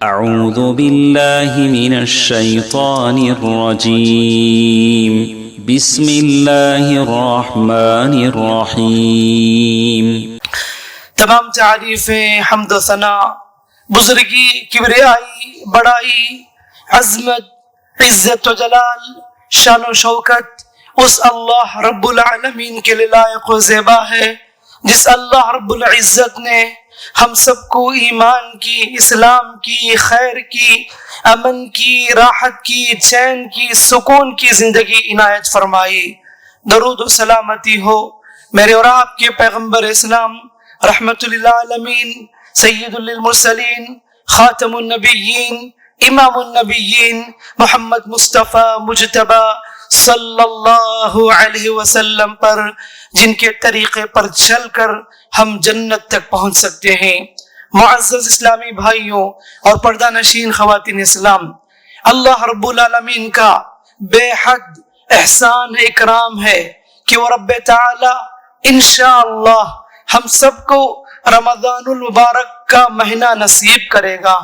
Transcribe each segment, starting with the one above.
أعوذ بالله من الشيطان الرجيم بسم الله الرحمن الرحيم تمام تعریفیں حمد و ثنا، بزرگی، کبریائی، بڑائی، عظمت، عزت و جلال، شان و شوکت اس اللہ رب العالمین کے لیے لائق و زیبا ہے، جس اللہ رب العزت نے ہم سب کو ایمان کی، اسلام کی، خیر کی، امن کی، راحت کی، چین کی، سکون کی زندگی عنایت فرمائی۔ درود و سلامتی ہو میرے اور آپ کے پیغمبر اسلام رحمت للعالمین، سید للمرسلین، خاتم النبیین، امام النبیین، محمد مصطفیٰ مجتبی صلی اللہ علیہ وسلم پر، جن کے طریقے پر چل کر ہم جنت تک پہنچ سکتے ہیں۔ معزز اسلامی بھائیوں اور پردہ نشین خواتین اسلام، اللہ رب العالمین کا بے حد احسان اکرام ہے کہ وہ رب تعالی انشاءاللہ ہم سب کو رمضان المبارک کا مہینہ نصیب کرے گا۔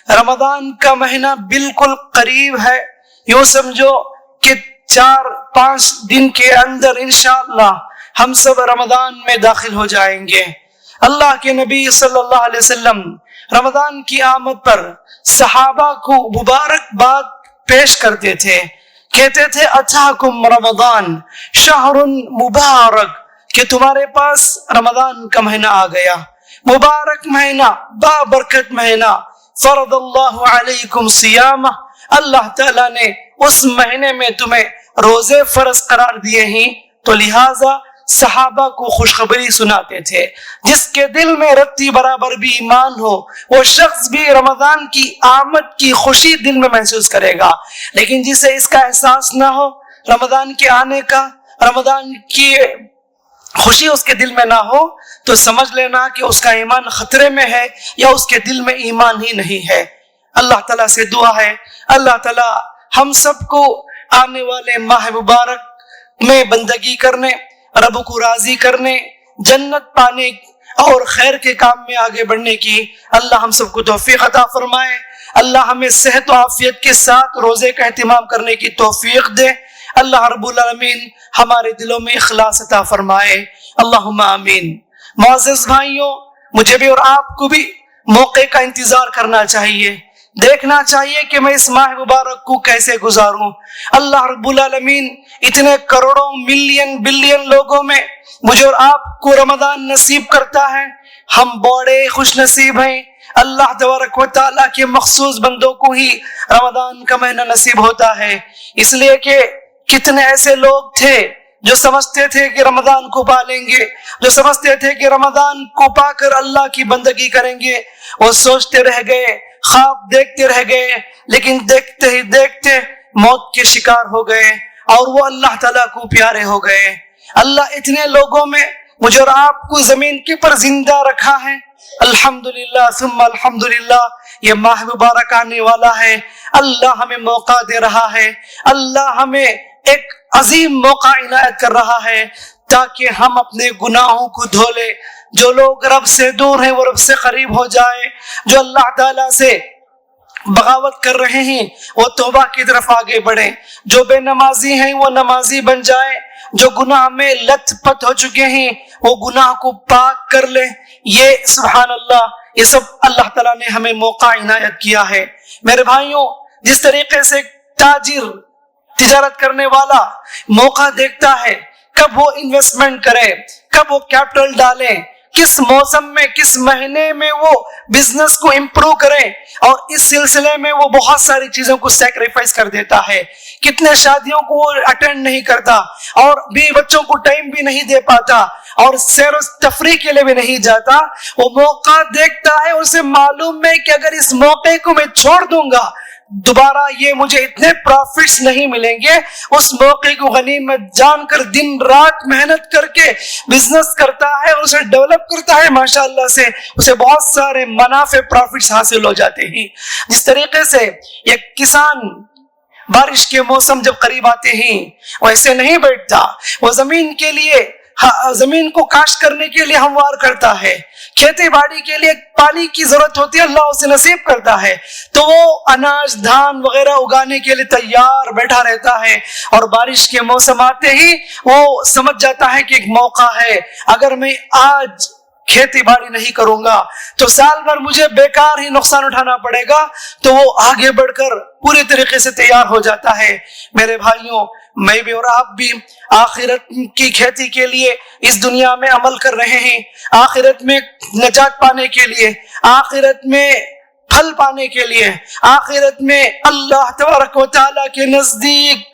رمضان کا مہینہ بالکل قریب ہے، یوں سمجھو کہ 4-5 دن کے اندر انشاءاللہ ہم سب رمضان میں داخل ہو جائیں گے۔ اللہ کے نبی صلی اللہ علیہ وسلم رمضان کی آمد پر صحابہ کو مبارکباد پیش کرتے تھے، کہتے تھے اتاکم رمضان شہر مبارک، کہ تمہارے پاس رمضان کا مہینہ آ گیا، مبارک مہینہ، بابرکت مہینہ، فرض اللہ علیکم صیامہ، اللہ تعالیٰ نے اس مہینے میں تمہیں روزے فرض قرار دیے ہیں۔ تو لہٰذا صحابہ کو خوشخبری سناتے تھے، جس کے دل میں رتی برابر بھی ایمان ہو وہ شخص بھی رمضان کی آمد کی خوشی دل میں محسوس کرے گا، لیکن جسے اس کا احساس نہ ہو رمضان کے آنے کا، رمضان کی خوشی اس کے دل میں نہ ہو، تو سمجھ لینا کہ اس کا ایمان خطرے میں ہے یا اس کے دل میں ایمان ہی نہیں ہے۔ اللہ تعالیٰ سے دعا ہے اللہ تعالیٰ ہم سب کو آنے والے ماہ مبارک میں بندگی کرنے، رب کو راضی کرنے، جنت پانے اور خیر کے کام میں آگے بڑھنے کی اللہ ہم سب کو توفیق عطا فرمائے۔ اللہ ہمیں صحت و عافیت کے ساتھ روزے کا اہتمام کرنے کی توفیق دے۔ اللہ رب العالمین ہمارے دلوں میں اخلاص عطا فرمائے، اللہم آمین۔ معزز بھائیوں، مجھے بھی اور آپ کو بھی موقع کا انتظار کرنا چاہیے، دیکھنا چاہیے کہ میں اس ماہ مبارک کو کیسے گزاروں۔ اللہ رب العالمین اتنے کروڑوں، ملین، بلین لوگوں میں مجھے اور آپ کو رمضان نصیب کرتا ہے، ہم بڑے خوش نصیب ہیں۔ اللہ تبارک و تعالیٰ کے مخصوص بندوں کو ہی رمضان کا مہینہ نصیب ہوتا ہے، اس لیے کہ کتنے ایسے لوگ تھے جو سمجھتے تھے کہ رمضان کو پالیں گے، جو سمجھتے تھے کہ رمضان کو پا کر اللہ کی بندگی کریں گے، وہ سوچتے رہ گئے، خواب دیکھتے رہ گئے، لیکن دیکھتے ہی دیکھتے موت کے شکار ہو گئے اور وہ اللہ تعالیٰ کو پیارے ہو گئے۔ اللہ اتنے لوگوں میں مجھے اور آپ کو زمین کے پر زندہ رکھا ہے، الحمدللہ ثم الحمدللہ۔ یہ ماہ مبارک آنے والا ہے، اللہ ہمیں موقع دے رہا ہے، اللہ ہمیں ایک عظیم موقع عنایت کر رہا ہے تاکہ ہم اپنے گناہوں کو دھو لیں۔ جو لوگ رب سے دور ہیں وہ رب سے قریب ہو جائیں، جو اللہ تعالیٰ سے بغاوت کر رہے ہیں وہ توبہ کی طرف آگے بڑھیں، جو بے نمازی ہیں وہ نمازی بن جائیں، جو گناہ میں لت پت ہو چکے ہیں وہ گناہ کو پاک کر لیں۔ یہ سبحان اللہ، یہ سب اللہ تعالیٰ نے ہمیں موقع عنایت کیا ہے۔ میرے بھائیوں، جس طریقے سے تاجر، تجارت کرنے والا موقع دیکھتا ہے کب وہ انویسٹمنٹ کرے، کب وہ کیپٹل ڈالے، کس موسم میں، کس مہینے میں وہ بزنس کو امپروو کرے، اور اس سلسلے میں وہ بہت ساری چیزوں کو سیکریفائس کر دیتا ہے، کتنے شادیوں کو وہ اٹینڈ نہیں کرتا اور بھی بچوں کو ٹائم بھی نہیں دے پاتا اور سیر و تفریح کے لیے بھی نہیں جاتا۔ وہ موقع دیکھتا ہے، اسے معلوم ہے کہ اگر اس موقع کو میں چھوڑ دوں گا دوبارہ یہ مجھے اتنے پروفٹس نہیں ملیں گے، اس موقع کو غنیمت جان کر دن رات محنت کر کے بزنس کرتا ہے، اسے ڈیولپ کرتا ہے، ماشاءاللہ سے اسے بہت سارے منافع پروفٹس حاصل ہو جاتے ہیں۔ جس طریقے سے ایک کسان بارش کے موسم جب قریب آتے ہیں وہ ایسے نہیں بیٹھتا، وہ زمین کے لیے زمین کو کاشت کرنے کے لیے ہموار کرتا ہے، کھیتی باڑی کے لیے پانی کی ضرورت ہوتی ہے، اللہ اسے نصیب کرتا ہے، تو وہ اناج دھان وغیرہ اگانے کے لیے تیار بیٹھا رہتا ہے، اور بارش کے موسم آتے ہی وہ سمجھ جاتا ہے کہ ایک موقع ہے، اگر میں آج کھیتی باڑی نہیں کروں گا تو سال بھر مجھے بیکار ہی نقصان اٹھانا پڑے گا، تو وہ آگے بڑھ کر پوری طریقے سے تیار ہو جاتا ہے۔ میرے بھائیوں، میں بھی اور آپ بھی آخرت کی کھیتی کے لیے اس دنیا میں عمل کر رہے ہیں، آخرت میں نجات پانے کے لیے، آخرت میں پھل پانے کے لیے، آخرت میں اللہ تبارک و تعالیٰ کے نزدیک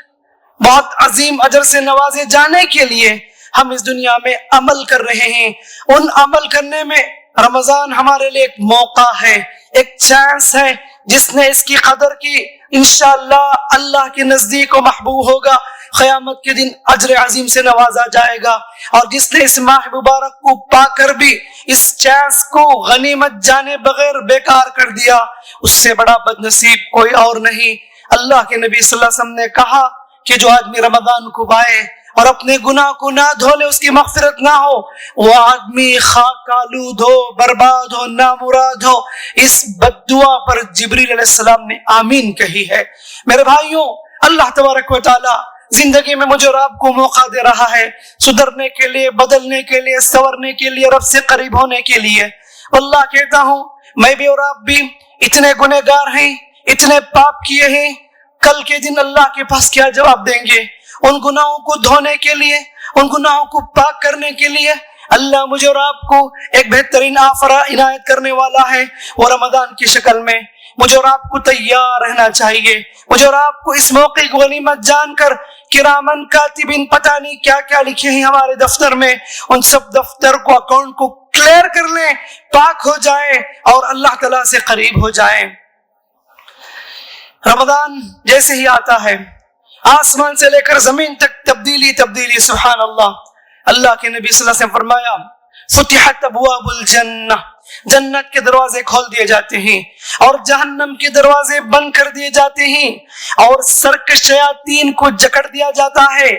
بہت عظیم اجر سے نوازے جانے کے لیے ہم اس دنیا میں عمل کر رہے ہیں۔ ان عمل کرنے میں رمضان ہمارے لیے ایک موقع ہے، ایک چانس ہے، جس نے اس کی قدر کی انشاءاللہ اللہ کے نزدیک و محبوب ہوگا، قیامت کے دن اجر عظیم سے نوازا جائے گا۔ اور جس نے اس ماہ مبارک کو پا کر بھی اس چانس کو غنیمت جانے بغیر بیکار کر دیا، اس سے بڑا بد نصیب کوئی اور نہیں۔ اللہ کے نبی صلی اللہ علیہ وسلم نے کہا کہ جو آدمی رمضان کو پائے اور اپنے گناہ کو نہ دھو لے، اس کی مغفرت نہ ہو، وہ آدمی خاک آلود ہو، برباد ہو، نامراد ہو۔ اس بد دعا پر جبریل علیہ السلام نے آمین کہی ہے۔ میرے بھائیوں، اللہ تبارک و تعالی زندگی میں مجھے اور آپ کو موقع دے رہا ہے سدھرنے کے لیے، بدلنے کے لیے، سنورنے کے لیے، رب سے قریب ہونے کے لیے۔ اللہ کہتا ہوں میں بھی اور آپ بھی اتنے گنہگار ہیں، اتنے پاپ کیے ہیں، کل کے دن اللہ کے پاس کیا جواب دیں گے؟ ان گناہوں کو دھونے کے لیے، ان گناہوں کو پاک کرنے کے لیے اللہ مجھے اور آپ کو ایک بہترین آفر عنایت کرنے والا ہے، وہ رمضان کی شکل میں۔ مجھے اور آپ کو تیار رہنا چاہیے، مجھے اور آپ کو اس موقع کی غنیمت جان کر کرامن کاتبین پتہ نہیں کیا کیا لکھے ہیں ہمارے دفتر میں، ان سب دفتر کو، اکاؤنٹ کو کلیئر کر لیں، پاک ہو جائیں اور اللہ تعالیٰ سے قریب ہو جائیں۔ رمضان جیسے ہی آتا ہے آسمان سے لے کر زمین تک تبدیلی، سبحان اللہ۔ اللہ کے نبی صلی اللہ علیہ وسلم فرمایا فتحت ابواب الجنہ، جنت کے دروازے کھول دیے جاتے ہیں اور جہنم کے دروازے بند کر دیے جاتے ہیں، اور سرکش شیاطین کو جکڑ دیا جاتا ہے۔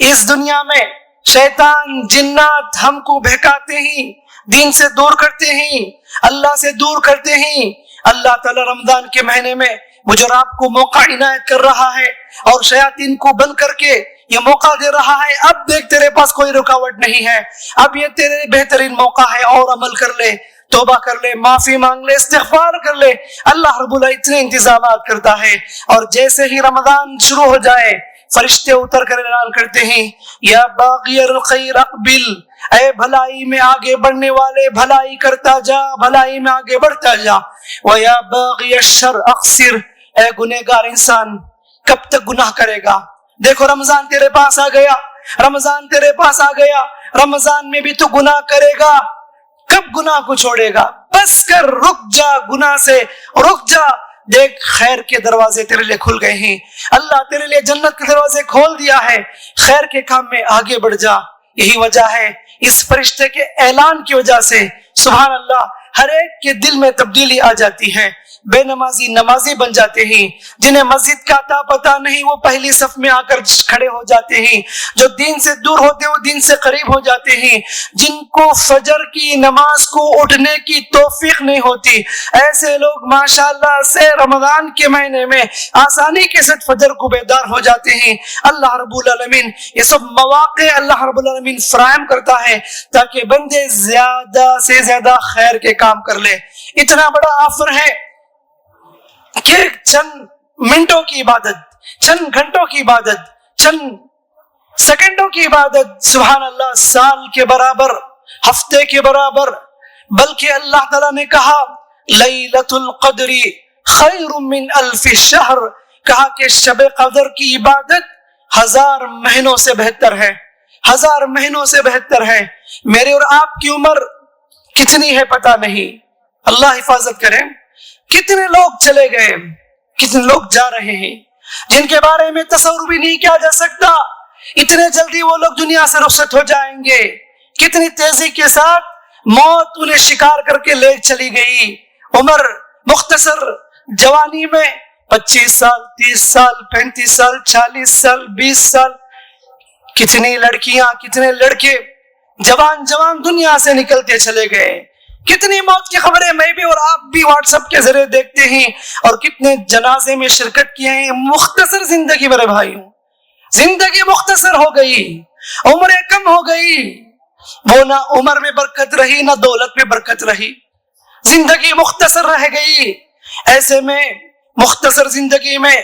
اس دنیا میں شیطان جنات ہم کو بہکاتے ہیں، دین سے دور کرتے ہیں، اللہ سے دور کرتے ہیں۔ اللہ تعالی رمضان کے مہینے میں مجھے اور آپ کو موقع عنایت کر رہا ہے اور شیاطین کو بند کر کے یہ موقع دے رہا ہے، اب دیکھ تیرے پاس کوئی رکاوٹ نہیں ہے، اب یہ تیرے بہترین موقع ہے، اور عمل کر لے، توبہ کر لے، معافی مانگ لے، استغفار کر لے۔ اللہ رب العزت اتنے انتظامات کرتا ہے، اور جیسے ہی رمضان شروع ہو جائے فرشتے اتر کر اعلان کرتے ہیں یا باغی الخیر اقبل، اے بھلائی میں آگے بڑھنے والے بھلائی کرتا جا، بھلائی میں آگے بڑھتا جا، ویا باغی الشر اقصر، اے گنہگار انسان کب تک گناہ کرے گا؟ دیکھو رمضان تیرے پاس آ گیا، رمضان تیرے پاس آ گیا، رمضان میں بھی تو گناہ کرے گا، کب گناہ کو چھوڑے گا؟ بس کر، رک جا، گناہ سے رک جا، دیکھ خیر کے دروازے تیرے لیے کھل گئے ہیں، اللہ تیرے لیے جنت کے دروازے کھول دیا ہے، خیر کے کام میں آگے بڑھ جا۔ یہی وجہ ہے اس فرشتے کے اعلان کی وجہ سے سبحان اللہ ہر ایک کے دل میں تبدیلی آ جاتی ہے، بے نمازی نمازی بن جاتے ہیں، جنہیں مسجد کا تا پتہ نہیں وہ پہلی صف میں آ کر کھڑے ہو جاتے ہیں، جو دین سے دور ہوتے وہ دین سے قریب ہو جاتے ہیں، جن کو فجر کی نماز کو اٹھنے کی توفیق نہیں ہوتی، ایسے لوگ ماشاءاللہ سے رمضان کے مہینے میں آسانی کے ساتھ فجر کو بیدار ہو جاتے ہیں۔ اللہ رب العالمین یہ سب مواقع اللہ رب العالمین فراہم کرتا ہے تاکہ بندے زیادہ سے زیادہ خیر کے کام کر لے۔ اتنا بڑا آفر ہے کہ چند منٹوں کی عبادت، چند گھنٹوں کی عبادت، چند سیکنڈوں کی عبادت سبحان اللہ سال کے برابر، ہفتے کے برابر، بلکہ اللہ تعالیٰ نے کہا لیلۃ القدر خیر من الف شہر، کہا کہ شب قدر کی عبادت 1000 مہینوں سے بہتر ہے، 1000 مہینوں سے بہتر ہے۔ میری اور آپ کی عمر کتنی ہے پتہ نہیں، اللہ حفاظت کرے، کتنے لوگ چلے گئے، کتنے لوگ جا رہے ہیں جن کے بارے میں تصور بھی نہیں کیا جا سکتا، اتنے جلدی وہ لوگ دنیا سے رخصت ہو جائیں گے، کتنی تیزی کے ساتھ موت انہیں شکار کر کے لے چلی گئی۔ عمر مختصر، جوانی میں 25 سال، 30 سال، 35 سال، 40 سال، 20 سال، کتنی لڑکیاں، کتنے لڑکے جوان دنیا سے نکلتے چلے گئے. کتنی موت کی خبریں میں بھی اور آپ بھی واٹس ایپ کے ذریعے دیکھتے ہیں, اور کتنے جنازے میں شرکت کیے ہیں. مختصر زندگی میرے بھائیوں, زندگی مختصر ہو گئی, عمریں کم ہو گئی. وہ نہ عمر میں برکت رہی نہ دولت میں برکت رہی, زندگی مختصر رہ گئی. ایسے میں مختصر زندگی میں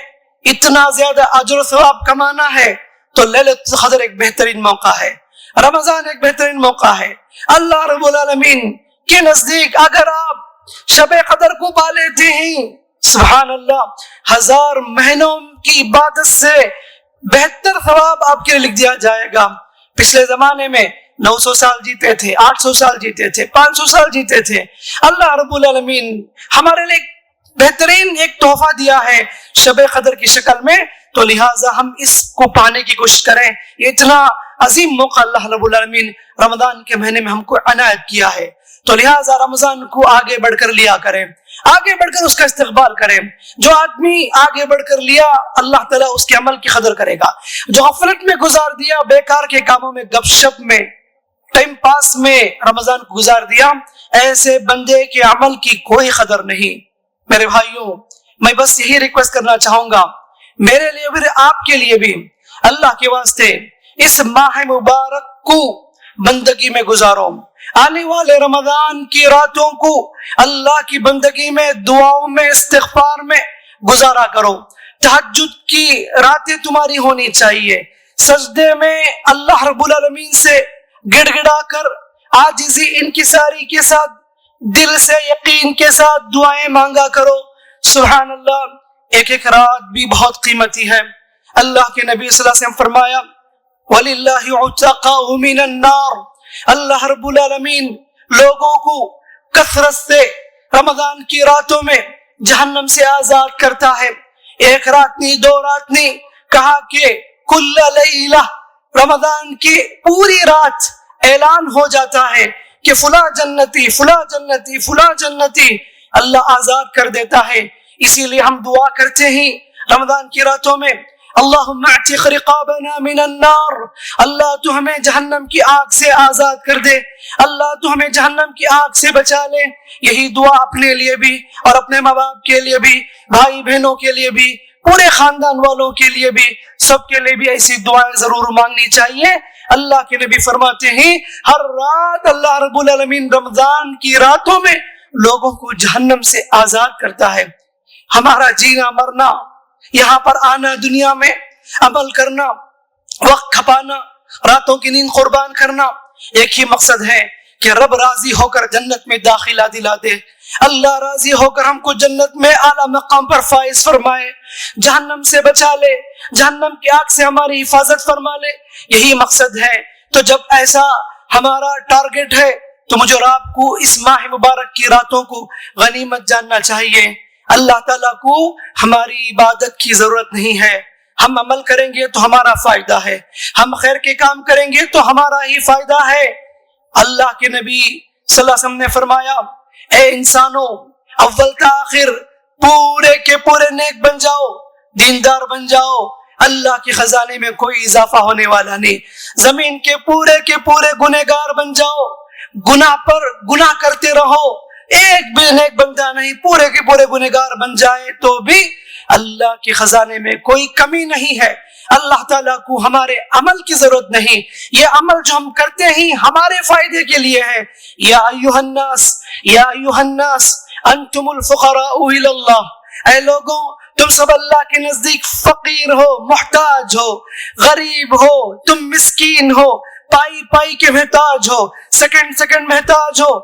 اتنا زیادہ اجر و ثواب کمانا ہے تو لیلۃ القدر ایک بہترین موقع ہے, رمضان ایک بہترین موقع ہے. اللہ رب العالمین کے نزدیک اگر آپ شب قدر کو پا لیتے ہیں, سبحان اللہ, 1000 مہینوں کی عبادت سے بہتر ثواب آپ کے لیے لکھ دیا جائے گا. پچھلے زمانے میں 900 سال جیتے تھے, 800 سال جیتے تھے, 500 سال جیتے تھے. اللہ رب العالمین ہمارے لیے بہترین ایک تحفہ دیا ہے شب قدر کی شکل میں, تو لہٰذا ہم اس کو پانے کی کوشش کریں. یہ اتنا عظیم موقع اللہ رب العالمین رمضان کے مہینے میں ہم کو عنایت کیا ہے, تو لہٰذا رمضان کو آگے بڑھ کر لیا کریں, آگے بڑھ کر اس کا استقبال کریں. جو آدمی آگے بڑھ کر لیا اللہ تعالیٰ اس کے عمل کی قدر کرے گا. جو غفلت میں گزار دیا, بیکار کے کاموں میں, گپ شپ میں, ٹائم پاس میں رمضان کو گزار دیا, ایسے بندے کے عمل کی کوئی قدر نہیں. میرے بھائیوں, میں بس یہی ریکویسٹ کرنا چاہوں گا, میرے لیے بھی آپ کے لیے بھی, اللہ کے واسطے اس ماہ مبارک کو بندگی میں گزارو. آنے والے رمضان کی راتوں کو اللہ کی بندگی میں, دعاؤں میں, استغفار میں گزارا کرو. تہجد کی راتیں تمہاری ہونی چاہیے, سجدے میں اللہ رب العالمین سے گڑ گڑا کر عاجزی انکساری کے ساتھ, دل سے یقین کے ساتھ دعائیں مانگا کرو. سبحان اللہ, ایک ایک رات بھی بہت قیمتی ہے. اللہ کے نبی صلی اللہ علیہ وسلم فرمایا, وَلِلَّهِ عُتَقَاءُ مِنَ النَّارِ, اللہ رب العالمین لوگوں کو کثرت سے رمضان کی راتوں میں جہنم سے آزاد کرتا ہے. ایک رات نہیں, 2 رات نہیں, کہا کہ کل لیلہ, رمضان کی پوری رات اعلان ہو جاتا ہے کہ فلاں جنتی, فلاں جنتی, فلاں جنتی, اللہ آزاد کر دیتا ہے. اسی لیے ہم دعا کرتے ہیں رمضان کی راتوں میں, اللہم اعتق رقابنا من النار, اللہ تو ہمیں جہنم کی آگ سے آزاد کر دے, اللہ تو ہمیں جہنم کی آگ سے بچا لے. یہی دعا اپنے لیے بھی اور اپنے ماں باپ کے لیے بھی, بھائی بہنوں کے لیے بھی, پورے خاندان والوں کے لیے بھی, سب کے لیے بھی ایسی دعائیں ضرور مانگنی چاہیے. اللہ کے نبی فرماتے ہیں ہر رات اللہ رب العالمین رمضان کی راتوں میں لوگوں کو جہنم سے آزاد کرتا ہے. ہمارا جینا مرنا, یہاں پر آنا, دنیا میں عمل کرنا, وقت کھپانا, راتوں کی نیند قربان کرنا, ایک ہی مقصد ہے کہ رب راضی ہو کر جنت میں داخلہ دلا دے. اللہ راضی ہو کر ہم کو جنت میں اعلیٰ مقام پر فائز فرمائے, جہنم سے بچا لے, جہنم کی آگ سے ہماری حفاظت فرما لے. یہی مقصد ہے. تو جب ایسا ہمارا ٹارگٹ ہے تو مجھے اور آپ کو اس ماہ مبارک کی راتوں کو غنیمت جاننا چاہیے. اللہ تعالیٰ کو ہماری عبادت کی ضرورت نہیں ہے, ہم عمل کریں گے تو ہمارا فائدہ ہے, ہم خیر کے کام کریں گے تو ہمارا ہی فائدہ ہے. اللہ کے نبی صلی اللہ علیہ وسلم نے فرمایا, اے انسانوں, اول تا آخر پورے کے پورے نیک بن جاؤ, دیندار بن جاؤ, اللہ کے خزانے میں کوئی اضافہ ہونے والا نہیں. زمین کے پورے گنہگار بن جاؤ, گناہ پر گناہ کرتے رہو, ایک بھی نیک بندہ نہیں, پورے کے پورے گنہگار بن جائے تو بھی اللہ کے خزانے میں کوئی کمی نہیں ہے. اللہ تعالیٰ کو ہمارے عمل کی ضرورت نہیں, یہ عمل جو ہم کرتے ہیں ہمارے فائدے کے لیے ہے. یا ایھا الناس, یا ایھا الناس انتم الفقراء الی اللہ, اے لوگوں تم سب اللہ کے نزدیک فقیر ہو, محتاج ہو, غریب ہو, تم مسکین ہو, پائی کے محتاج ہو, سیکنڈ محتاج ہو.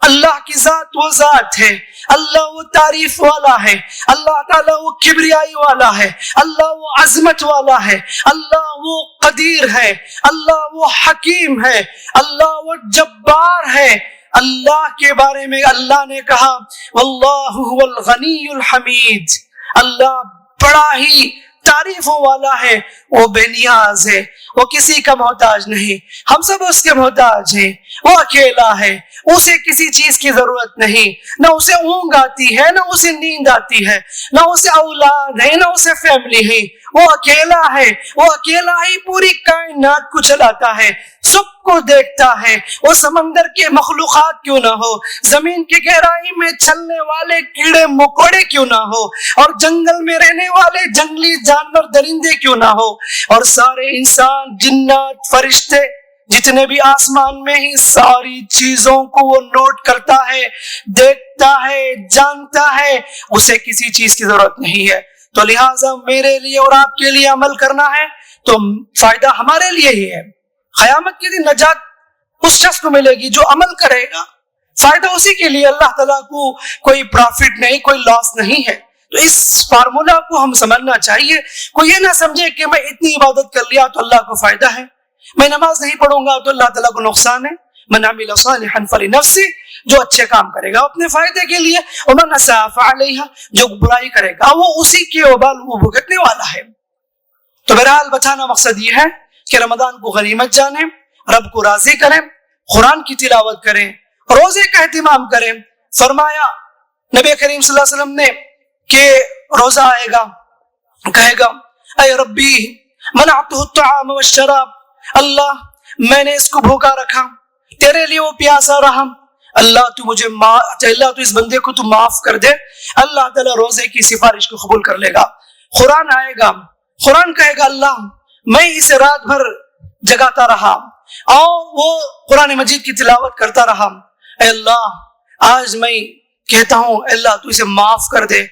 اللہ کی ذات وہ ذات ہے, اللہ وہ تعریف والا ہے, اللہ تعالیٰ وہ کبریائی والا ہے, اللہ وہ عظمت والا ہے, اللہ وہ قدیر ہے, اللہ وہ حکیم ہے, اللہ وہ جبار ہے. اللہ کے بارے میں اللہ نے کہا واللہ هو الغنی الحمید, اللہ بڑا ہی تعریفوں والا ہے, وہ بے نیاز ہے, وہ کسی کا محتاج نہیں. ہم سب اس کے محتاج ہیں, وہ اکیلا ہے, اسے کسی چیز کی ضرورت نہیں, نہ اسے اونگ آتی ہے, نہ اسے نیند آتی ہے, نہ اسے اولاد ہے, نہ اسے فیملی ہے. وہ اکیلا ہے, وہ اکیلا ہی پوری کائنات کو چلاتا ہے. سب کو دیکھتا ہے. وہ سمندر کے مخلوقات کیوں نہ ہو, زمین کی گہرائی میں چلنے والے کیڑے مکوڑے کیوں نہ ہو, اور جنگل میں رہنے والے جنگلی جانور درندے کیوں نہ ہو, اور سارے انسان, جنات, فرشتے, جتنے بھی آسمان میں ہی, ساری چیزوں کو وہ نوٹ کرتا ہے, دیکھتا ہے, جانتا ہے. اسے کسی چیز کی ضرورت نہیں ہے. تو لہٰذا میرے لیے اور آپ کے لیے عمل کرنا ہے تو فائدہ ہمارے لیے ہی ہے. قیامت کے دن نجات اس شخص کو ملے گی جو عمل کرے گا, فائدہ اسی کے لیے. اللہ تعالیٰ کو کوئی پروفٹ نہیں, کوئی لاس نہیں ہے. تو اس فارمولا کو ہم سمجھنا چاہیے. کوئی یہ نہ سمجھے کہ میں اتنی عبادت کر لیا تو اللہ کو فائدہ ہے, میں نماز نہیں پڑھوں گا تو اللہ تعالیٰ کو نقصان ہے. من عمل صالحا فلنفسہ, جو اچھے کام کرے گا اپنے فائدے کے لیے, ومن اساء فعلیہا, جو برائی کرے گا وہ اسی کے وبال وہ بھگتنے والا ہے. تو بہرحال بچانا مقصد یہ ہے کہ رمضان کو غنیمت جانیں, رب کو راضی کریں, قرآن کی تلاوت کریں, روزے کا اہتمام کریں. فرمایا نبی کریم صلی اللہ علیہ وسلم نے کہ روزہ آئے گا, کہے گا اے ربی منعتہ الطعام والشراب, اللہ میں نے اس کو بھوکا رکھا, تیرے لیے وہ پیاسا رہا, اللہ تو مجھے اللہ تو اس بندے کو تو معاف کر دے. اللہ تعالیٰ روزے کی سفارش کو قبول کر لے گا. قرآن آئے گا, قرآن کہے گا اللہ میں اسے رات بھر جگاتا رہا اور وہ قرآن مجید کی تلاوت کرتا رہا, اے اللہ آج میں کہتا ہوں اللہ تو اسے معاف کر دے.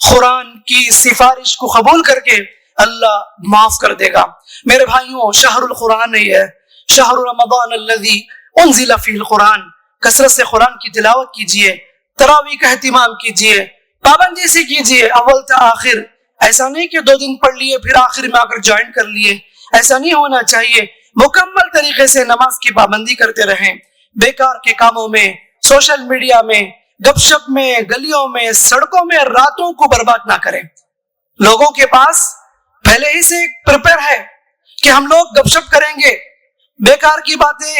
قرآن کی سفارش کو قبول کر کے اللہ معاف کر دے گا. میرے بھائیوں, شہر القرآن نہیں ہے, شہر رمضان الذی انزل فیہ القرآن. کثرت سے قرآن کی تلاوت کیجئے, تراویح کا اہتمام کیجئے, پابندی سے کیجئے اول تا آخر. ایسا نہیں کہ 2 دن پڑھ لیے پھر آخر میں آ کر جوائن کر لیے, ایسا نہیں ہونا چاہیے. مکمل طریقے سے نماز کی پابندی کرتے رہیں. بیکار کے کاموں میں, سوشل میڈیا میں, گپ شپ میں, گلیوں میں, سڑکوں میں راتوں کو برباد نہ کریں. لوگوں کے پاس پہلے ہی سے پریپئر ہے کہ ہم لوگ گپ شپ کریں گے, بیکار کی باتیں,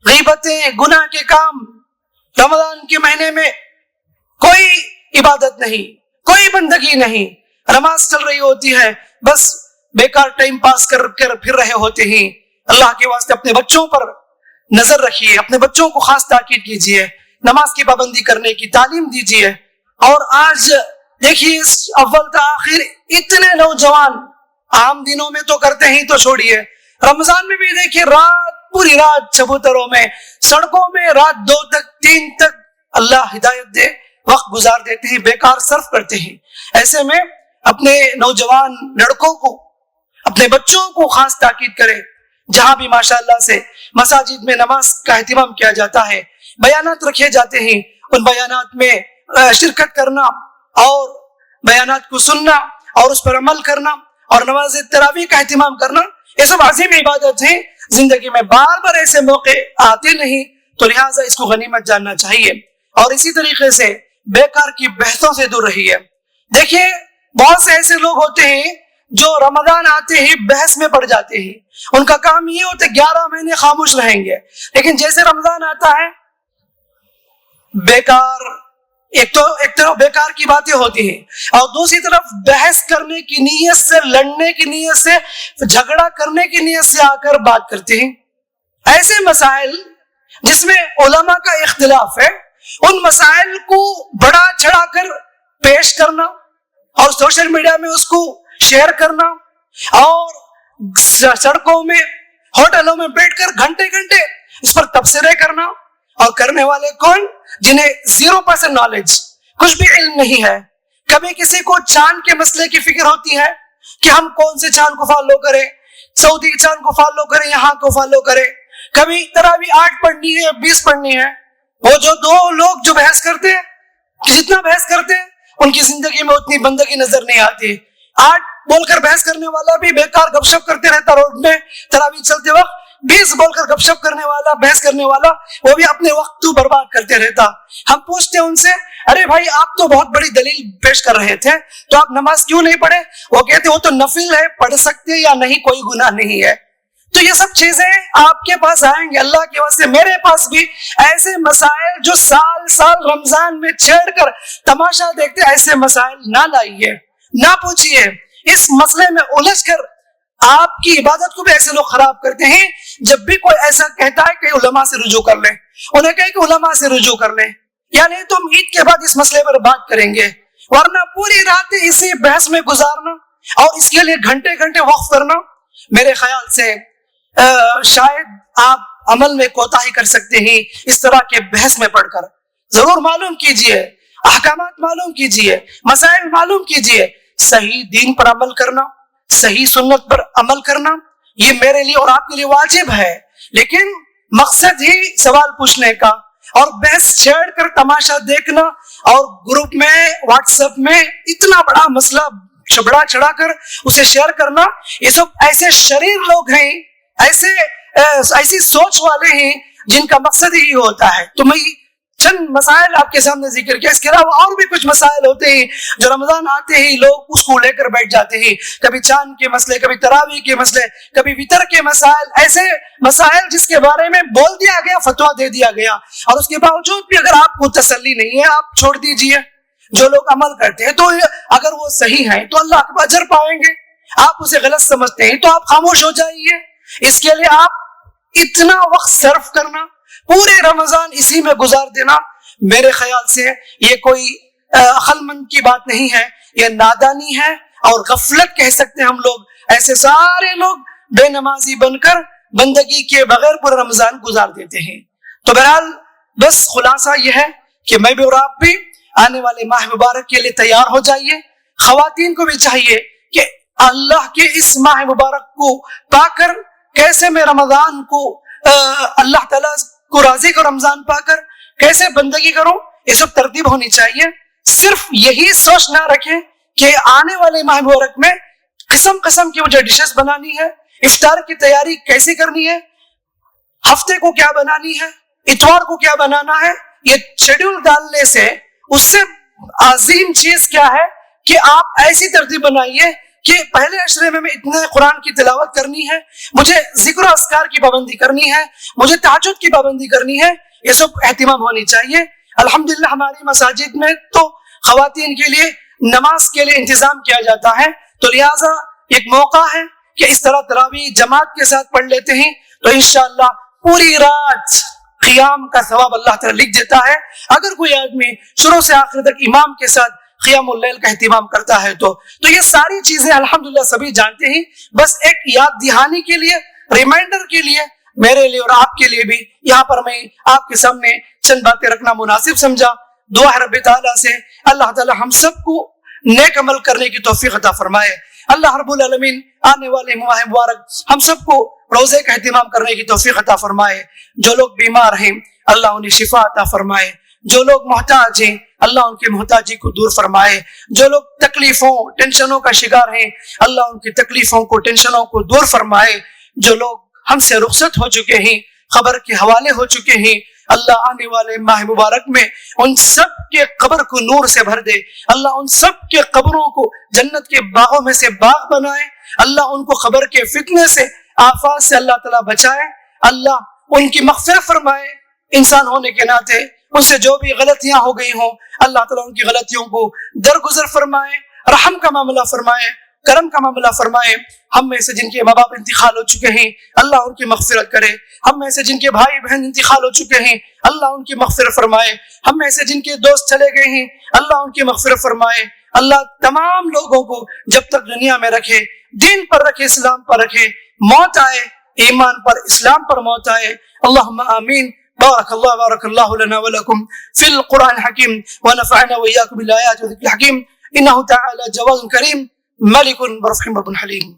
غیبتیں, گناہ کے کام. رمضان کے مہینے میں کوئی عبادت نہیں, کوئی بندگی نہیں, نماز چل رہی ہوتی ہے, بس بیکار ٹائم پاس کر پھر رہے ہوتے ہیں. اللہ کے واسطے اپنے بچوں پر نظر رکھیے, اپنے بچوں کو خاص تاکید کیجیے, نماز کی پابندی کرنے کی تعلیم دیجیے. اور آج دیکھیے اول تا آخر اتنے نوجوان عام دنوں میں تو کرتے ہی تو چھوڑیے, رمضان میں بھی دیکھیے پوری رات چبوتروں میں, سڑکوں میں رات 2 تک 3 تک, اللہ ہدایت دے, وقت گزار دیتے ہیں, بیکار صرف کرتے ہیں. ایسے میں اپنے نوجوان لڑکوں کو, اپنے بچوں کو خاص تاکید کرے. جہاں بھی ماشاءاللہ سے مساجد میں نماز کا اہتمام کیا جاتا ہے, بیانات رکھے جاتے ہیں, ان بیانات میں شرکت کرنا اور بیانات کو سننا اور اس پر عمل کرنا اور نماز تراویح کا اہتمام کرنا, یہ سب عظیم عبادت ہیں. زندگی میں بار بار ایسے موقع آتے نہیں, تو لہٰذا اس کو غنیمت جاننا چاہیے. اور اسی طریقے سے بیکار کی بحثوں سے دور رہیے. دیکھیے بہت سے ایسے لوگ ہوتے ہیں جو رمضان آتے ہی بحث میں پڑ جاتے ہیں. ان کا کام یہ ہوتا ہے 11 مہینے خاموش رہیں گے, لیکن جیسے رمضان آتا ہے بیکار, ایک طرف بیکار کی باتیں ہوتی ہیں اور دوسری طرف بحث کرنے کی نیت سے, لڑنے کی نیت سے, جھگڑا کرنے کی نیت سے آ کر بات کرتے ہیں. ایسے مسائل جس میں علماء کا اختلاف ہے, ان مسائل کو بڑا چڑھا کر پیش کرنا اور سوشل میڈیا میں اس کو شیئر کرنا اور سڑکوں میں, ہوٹلوں میں بیٹھ کر گھنٹے گھنٹے اس پر تبصرے کرنا. اور کرنے والے کون؟ جنہیں 0% نالج, کچھ بھی علم نہیں ہے. کبھی کسی کو چاند کے مسئلے کی فکر ہوتی ہے کہ ہم کون سے چاند کو فالو کریں, سعودی چاند کو فالو کریں, یہاں کو فالو کریں. کبھی تراویح 8 پڑھنی ہے, 20 پڑھنی ہے. وہ جو 2 لوگ جو بحث کرتے ہیں, جتنا بحث کرتے ہیں ان کی زندگی میں اتنی بندگی نظر نہیں آتی. 8 بول کر بحث کرنے والا بھی بیکار گپ شپ کرتے رہتا روڈ میں تراویح چلتے وقت, 20 بول کر گپ شپ کرنے والا, بحث کرنے والا, وہ بھی اپنے وقت تو برباد کرتے رہتا. ہم پوچھتے ہیں ان سے, ارے بھائی آپ تو بہت بڑی دلیل پیش کر رہے تھے, تو آپ نماز کیوں نہیں پڑھے؟ وہ کہتے وہ تو نفل ہے, پڑھ سکتے یا نہیں, کوئی گناہ نہیں ہے. تو یہ سب چیزیں آپ کے پاس آئیں گے. اللہ کے واسطے میرے پاس بھی ایسے مسائل جو سال سال رمضان میں چھیڑ کر تماشا دیکھتے, ایسے مسائل نہ لائیے, نہ پوچھیے. اس مسئلے میں الجھ کر آپ کی عبادت کو بھی ایسے لوگ خراب کرتے ہیں. جب بھی کوئی ایسا کہتا ہے کہ علماء سے رجوع کر لیں, انہیں کہے کہ علماء سے رجوع کر لیں, یعنی تم عید کے بعد اس مسئلے پر بات کریں گے, ورنہ پوری رات اسی بحث میں گزارنا اور اس کے لیے گھنٹے گھنٹے وقف کرنا, میرے خیال سے شاید آپ عمل میں کوتاہی کر سکتے ہیں. اس طرح کے بحث میں پڑھ کر ضرور معلوم کیجئے, احکامات معلوم کیجئے, مسائل معلوم کیجئے. صحیح دین پر عمل کرنا, صحیح سنت پر عمل کرنا, یہ میرے لیے اور آپ کے لیے واجب ہے. لیکن مقصد ہی سوال پوچھنے کا اور بحث چھیڑ کر تماشا دیکھنا اور گروپ میں واٹس ایپ میں اتنا بڑا مسئلہ چھبڑا چڑھا کر اسے شیئر کرنا, یہ سب ایسے شریر لوگ ہیں, ایسی سوچ والے ہیں جن کا مقصد ہی ہوتا ہے. تو میں چند مسائل آپ کے سامنے ذکر کیا, اس کے علاوہ اور بھی کچھ مسائل ہوتے ہیں جو رمضان آتے ہی لوگ اس کو لے کر بیٹھ جاتے ہیں. کبھی چاند کے مسئلے, کبھی تراویح کے مسئلے, کبھی وتر کے مسائل, ایسے مسائل جس کے بارے میں بول دیا گیا, فتویٰ دے دیا گیا, اور اس کے باوجود بھی اگر آپ کو تسلی نہیں ہے آپ چھوڑ دیجئے. جو لوگ عمل کرتے ہیں تو اگر وہ صحیح ہیں تو اللہ کا اجر پائیں گے, آپ اسے غلط سمجھتے ہیں تو آپ خاموش ہو جائیے. اس کے لیے آپ اتنا وقت صرف کرنا, پورے رمضان اسی میں گزار دینا, میرے خیال سے یہ کوئی عقل مند کی بات نہیں ہے, یہ نادانی ہے اور غفلت کہہ سکتے ہیں ہم لوگ. ایسے سارے لوگ بے نمازی بن کر بندگی کے بغیر پورا رمضان گزار دیتے ہیں. تو بہرحال بس خلاصہ یہ ہے کہ میں بھی اور آپ بھی آنے والے ماہ مبارک کے لیے تیار ہو جائیے. خواتین کو بھی چاہیے کہ اللہ کے اس ماہ مبارک کو پا کر کیسے میں رمضان کو اللہ تعالیٰ کو راضی کو رمضان پا کر کیسے بندگی کروں, یہ سب ترتیب ہونی چاہیے. صرف یہی سوچ نہ رکھیں کہ آنے والے ماہ مبارک میں قسم قسم کی مجھے ڈشز بنانی ہے, افطار کی تیاری کیسے کرنی ہے, ہفتے کو کیا بنانی ہے, اتوار کو کیا بنانا ہے. یہ شیڈول ڈالنے سے اس سے عظیم چیز کیا ہے کہ آپ ایسی ترتیب بنائیے کہ پہلے عشرے میں اتنے قرآن کی تلاوت کرنی ہے, مجھے ذکر و اذکار کی پابندی کرنی ہے, مجھے تہجد کی پابندی کرنی ہے. یہ سب اہتمام ہونی چاہیے. الحمدللہ ہماری مساجد میں تو خواتین کے لیے نماز کے لیے انتظام کیا جاتا ہے, تو لہٰذا ایک موقع ہے کہ اس طرح تراویح جماعت کے ساتھ پڑھ لیتے ہیں, تو انشاءاللہ پوری رات قیام کا ثواب اللہ تعالیٰ لکھ دیتا ہے. اگر کوئی آدمی شروع سے آخر تک امام کے ساتھ قیام اللیل کا اہتمام کرتا ہے تو یہ ساری چیزیں الحمدللہ سبھی جانتے ہیں. بس ایک یاد دہانی کے لیے, ریمائنڈر کے لیے, میرے لیے اور آپ کے لیے بھی یہاں پر میں آپ کے سامنے چند باتیں رکھنا مناسب سمجھا. دعا ہے رب تعالیٰ سے اللہ تعالیٰ ہم سب کو نیک عمل کرنے کی توفیق عطا فرمائے. اللہ رب العالمین آنے والے ماہ مبارک ہم سب کو روزے کا اہتمام کرنے کی توفیق عطا فرمائے. جو لوگ بیمار ہیں اللہ انہیں شفا عطا فرمائے, جو لوگ محتاج ہیں اللہ ان کی محتاجی کو دور فرمائے, جو لوگ تکلیفوں ٹینشنوں کا شکار ہیں اللہ ان کی تکلیفوں کو ٹینشنوں کو دور فرمائے. جو لوگ ہم سے رخصت ہو چکے ہیں, قبر کے حوالے ہو چکے ہیں, اللہ آنے والے ماہ مبارک میں ان سب کے قبر کو نور سے بھر دے. اللہ ان سب کے قبروں کو جنت کے باغوں میں سے باغ بنائے. اللہ ان کو قبر کے فتنے سے, آفات سے اللہ تعالیٰ بچائے. اللہ ان کی مغفرت فرمائے. انسان ہونے کے ناطے ان سے جو بھی غلطیاں ہو گئی ہوں اللہ تعالیٰ ان کی غلطیوں کو درگزر فرمائے, رحم کا معاملہ فرمائے, کرم کا معاملہ فرمائے. ہم میں سے جن کے ماں باپ انتقال ہو چکے ہیں اللہ ان کی مغفرت کرے. ہم میں سے جن کے بھائی بہن انتقال ہو چکے ہیں اللہ ان کی مغفرت فرمائے. ہم میں سے جن کے دوست چلے گئے ہیں اللہ ان کی مغفرت فرمائے. اللہ تمام لوگوں کو جب تک دنیا میں رکھے, دین پر رکھے, اسلام پر رکھے, موت آئے ایمان پر, اسلام پر موت آئے. اللہم آمین. بارک اللہ لنا ولکم فی القرآن الحکیم ونفعنا وإياكم بالآیات والذکر الحکیم. انہ تعالی جواد کریم ملک برحیم رب حلیم.